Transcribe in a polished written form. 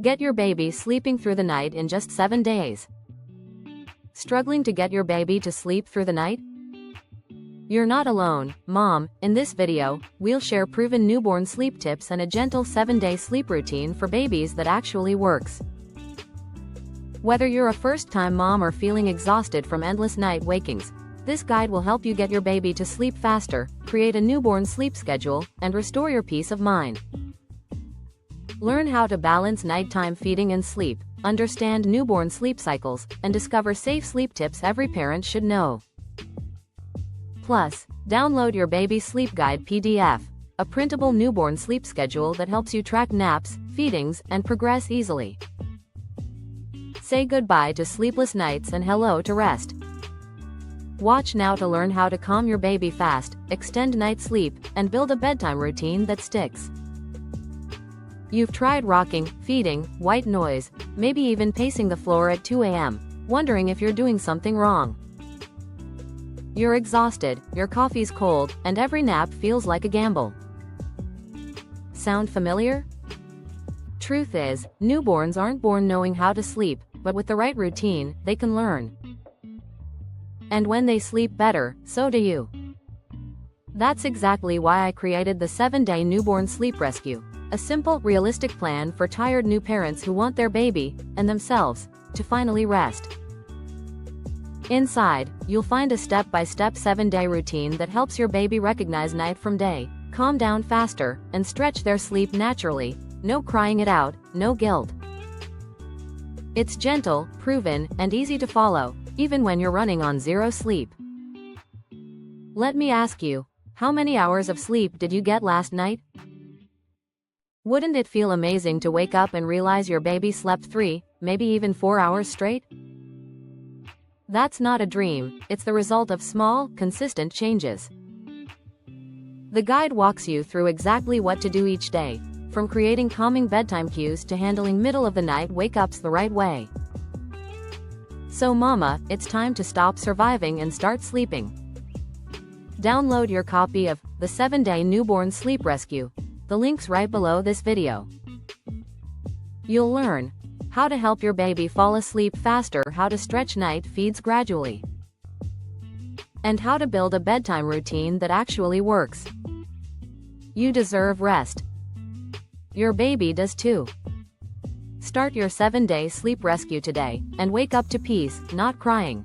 Get your baby sleeping through the night in just 7 days. Struggling to get your baby to sleep through the night? You're not alone, Mom. In this video, we'll share proven newborn sleep tips and a gentle 7-day sleep routine for babies that actually works. Whether you're a first-time mom or feeling exhausted from endless night wakings, this guide will help you get your baby to sleep faster, create a newborn sleep schedule, and restore your peace of mind. Learn how to balance nighttime feeding and sleep, understand newborn sleep cycles, and discover safe sleep tips every parent should know. Plus, download your baby sleep guide PDF, a printable newborn sleep schedule that helps you track naps, feedings, and progress easily. Say goodbye to sleepless nights and hello to rest. Watch now to learn how to calm your baby fast, extend night sleep, and build a bedtime routine that sticks. You've tried rocking, feeding, white noise, maybe even pacing the floor at 2 a.m., wondering if you're doing something wrong. You're exhausted, your coffee's cold, and every nap feels like a gamble. Sound familiar? Truth is, newborns aren't born knowing how to sleep, but with the right routine, they can learn. And when they sleep better, so do you. That's exactly why I created the 7-Day Newborn Sleep Rescue, a simple, realistic plan for tired new parents who want their baby, and themselves, to finally rest. Inside, you'll find a step-by-step 7-day routine that helps your baby recognize night from day, calm down faster, and stretch their sleep naturally. No crying it out, no guilt. It's gentle, proven, and easy to follow, even when you're running on zero sleep. Let me ask you, how many hours of sleep did you get last night? Wouldn't it feel amazing to wake up and realize your baby slept 3, maybe even 4 hours straight? That's not a dream, it's the result of small, consistent changes. The guide walks you through exactly what to do each day, from creating calming bedtime cues to handling middle-of-the-night wake-ups the right way. So mama, it's time to stop surviving and start sleeping. Download your copy of the 7-Day Newborn Sleep Rescue. The link's right below this video. You'll learn how to help your baby fall asleep faster, how to stretch night feeds gradually, and how to build a bedtime routine that actually works. You deserve rest. Your baby does too. Start your 7-day sleep rescue today, and wake up to peace, not crying.